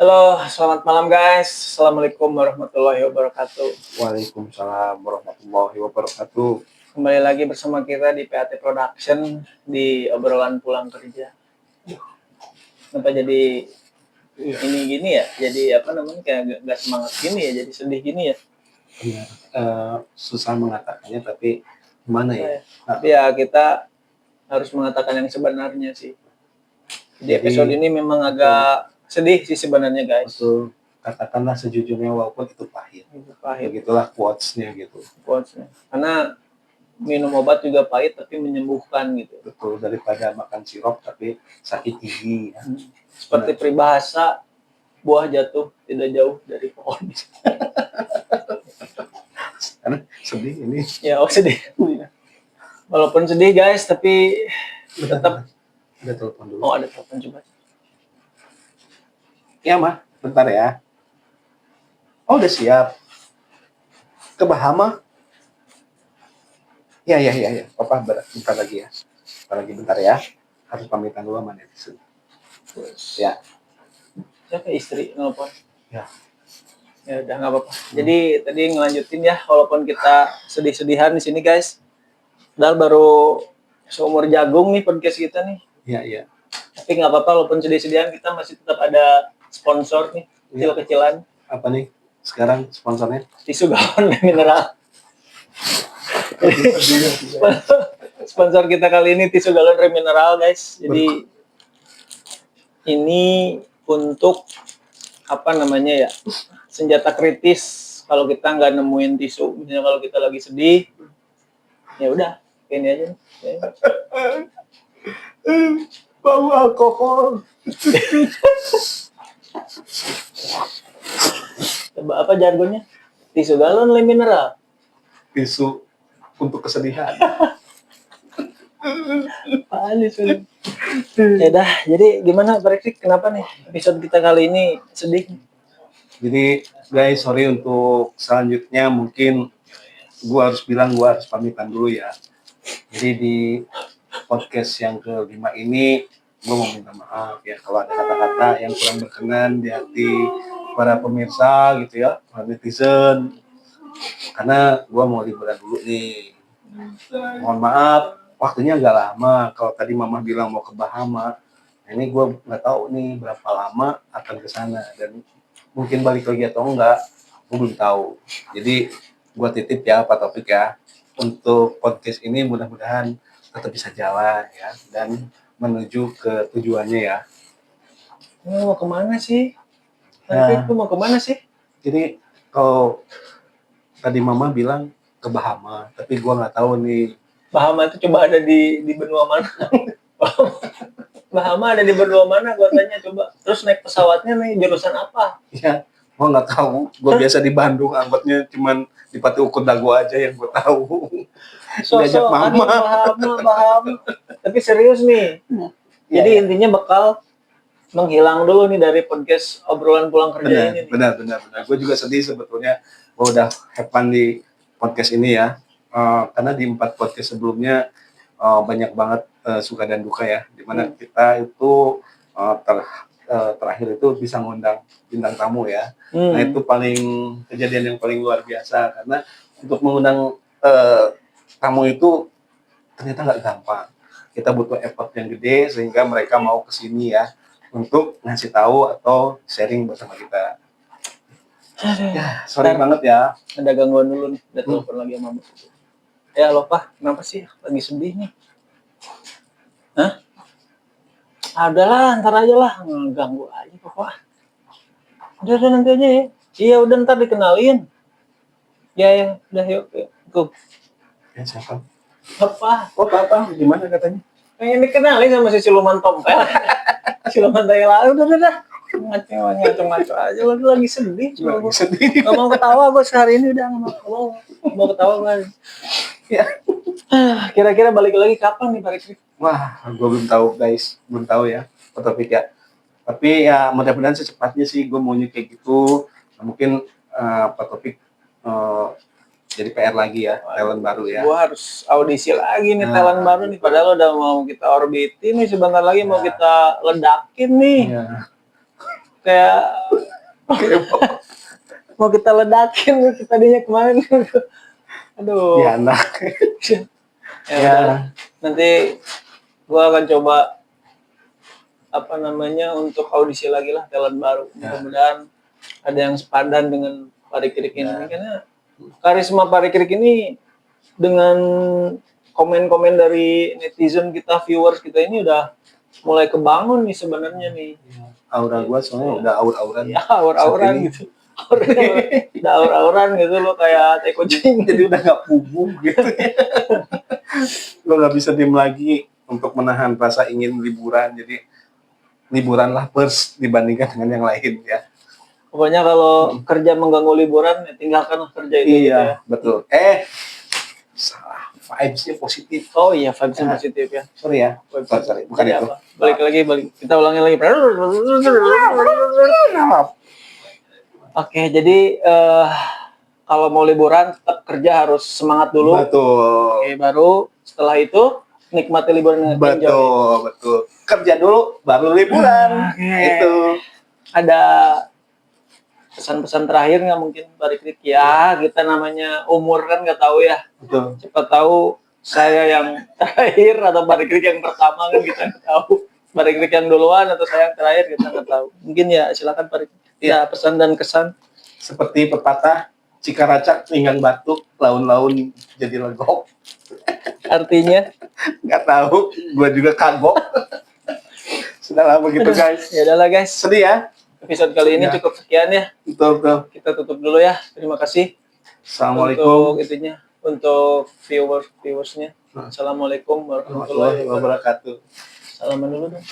Halo, selamat malam guys. Assalamualaikum warahmatullahi wabarakatuh. Waalaikumsalam warahmatullahi wabarakatuh. Kembali lagi bersama kita di PAT Production di obrolan pulang kerja. Kenapa jadi ini gini ya? Jadi apa namanya kayak gak semangat gini ya? Jadi sedih gini ya? Benar. Susah mengatakannya tapi gimana ya? Tapi ya kita harus mengatakan yang sebenarnya sih. Di episode ini memang agak sedih sih sebenarnya guys. Betul. Katakanlah sejujurnya walaupun itu pahit. Begitulah quotes-nya gitu. Quotes-nya. Karena minum obat juga pahit tapi menyembuhkan gitu. Betul, daripada makan sirup tapi sakit gigi. Ya. Seperti peribahasa, buah jatuh tidak jauh dari pohon. Karena sedih ini. Ya, sedih. Walaupun sedih guys, tapi tetap. Ada telepon dulu. Oh, ada telepon coba. Ya mah, bentar ya. Oh, udah siap. Ke Bahama? Ya. Papa bentar lagi ya. Bentar ya. Harus pamitan dulu sama netizen. Ya. Siapa istri nelpon? Ya. Ya udah nggak apa-apa. Jadi tadi ngelanjutin ya, walaupun kita sedih-sedihan di sini guys. Padahal baru seumur jagung nih podcast kita nih. Iya. Tapi nggak apa-apa, walaupun sedih-sedihan kita masih tetap ada sponsor nih, kecil-kecilan. Apa nih? Sekarang sponsornya? Tisu galon mineral. Sponsor kita kali ini tisu galon mineral guys. Jadi ini untuk apa namanya ya, senjata kritis kalau kita nggak nemuin tisu. Misalnya kalau kita lagi sedih, ya udah ini aja. Bau alkohol. Coba apa jargonnya? Tisu galon mineral. Tisu untuk kesedihan. Palis. Ya dah, jadi gimana Pak Rekrik? Kenapa nih episode kita kali ini sedih? Jadi guys, sorry untuk selanjutnya mungkin gua harus pamitan dulu ya. Jadi di podcast yang ke-5 ini gua mau minta maaf ya kalau ada kata-kata yang kurang berkenan di hati para pemirsa gitu ya, para netizen. Karena gua mau liburan dulu nih. Mohon maaf, waktunya agak lama. Kalau tadi mama bilang mau ke Bahama, ini gue nggak tahu nih berapa lama akan ke sana dan mungkin balik lagi atau enggak, gue belum tahu. Jadi gue titip ya Pak Taufik ya, untuk podcast ini mudah-mudahan tetap bisa jalan ya dan menuju ke tujuannya ya. Mau kemana sih? Taufik tuh mau kemana sih? Jadi kalau tadi mama bilang ke Bahama, tapi gue nggak tahu nih. Bahama itu coba ada di benua mana? Bahama ada di benua mana? Gue tanya coba. Terus naik pesawatnya nih jurusan apa? Ya, gue nggak tahu. Gue biasa di Bandung, angkotnya cuman di Pati Ukur Dago aja yang gue tahu. Sosok Bahama. Tapi serius nih. Jadi intinya bakal menghilang dulu nih dari podcast obrolan pulang kerja ini. Benar. Gue juga sedih sebetulnya. Gue udah have fun di podcast ini ya. Karena di 4 podcast sebelumnya banyak banget suka dan duka ya. Dimana kita itu terakhir itu bisa ngundang bintang tamu ya. Nah itu kejadian yang paling luar biasa. Karena untuk mengundang tamu itu ternyata nggak gampang. Kita butuh effort yang gede sehingga mereka mau kesini ya untuk ngasih tahu atau sharing bersama kita. Ya, sorry banget ya. Ada gangguan dulu nih, ada telepon lagi sama Mbak. Ya lo Pak, kenapa sih lagi sedih nih? Hah? Adalah, ntar aja lah, ganggu aja Papa. Udah nanti aja ya. Iya udah ntar dikenalin. Ya, udah yuk. Ya siapa? Apa? Oh Papa, gimana katanya? Pengen dikenalin sama si siluman tompel. Siluman Thailand, udah. Ngaco-ngaco aja, lagi sedih. Gak mau ketawa gue sehari ini, udah mau ketawa gue. Ya. Kira-kira balik lagi kapan nih Pak Rizky? Wah, gue belum tahu guys, belum tahu ya, Pak Taufik ya. Tapi ya mudah-mudahan secepatnya sih gue maunya kayak gitu. Nah, mungkin Pak Taufik jadi PR lagi ya, talent baru ya. Gue harus audisi lagi nih talent baru nih, padahal udah mau kita orbitin nih, sebentar lagi mau kita ledakin nih. kayak mau kita ledakin tadinya kemarin. Aduh. Ya anak. Ya, udah. Nanti gua akan coba apa namanya untuk audisi lagi lah talent baru. Mudah-mudahan ada yang sepadan dengan Parikrik ini karena karisma Parikrik ini dengan komen-komen dari netizen kita, viewers kita ini udah mulai kebangun nih sebenarnya nih. Aura gua soalnya udah aur-auran. Ya, aur-auran gitu. Udah aur-auran gitu lo kayak tai kucing. Jadi udah nggak puguh gitu. Lo nggak bisa diem lagi untuk menahan rasa ingin liburan. Jadi liburanlah first dibandingkan dengan yang lain ya. Pokoknya kalau kerja mengganggu liburan, ya tinggalkanlah kerja itu. Iya, gitu ya. betul. Salah. Vibes-nya positif. Oh iya, vibes-nya positif ya. Sorry ya. Sorry. Bukan Jadi itu. apa? Balik. Kita ulangi lagi. Oke, jadi kalau mau liburan tetap kerja harus semangat dulu. Betul. Oke, baru setelah itu nikmati liburan dengan enjoy. Betul. Kerja dulu, baru liburan. Oke. Itu. Ada pesan-pesan terakhir nggak mungkin Parikrik? Ya, kita namanya umur kan nggak tahu ya. Betul. Cepat tahu saya yang terakhir atau Parikrik yang pertama kan kita nggak tahu. Parikrik yang duluan atau saya yang terakhir kita nggak tahu. Mungkin ya silakan Parikrik. Ya, pesan dan kesan. Seperti pepatah, jika racak pinggang batuk, laun-laun jadi legok. Artinya Nggak tahu, gua juga kagok. Sudah lama gitu guys. ya udahlah guys. Sedih ya? Episode kali ini cukup sekian ya. Betul. Kita tutup dulu ya. Terima kasih. Assalamualaikum Untuk viewersnya. Assalamualaikum warahmatullahi warahmatullahi wabarakatuh. Salaman dulu dong.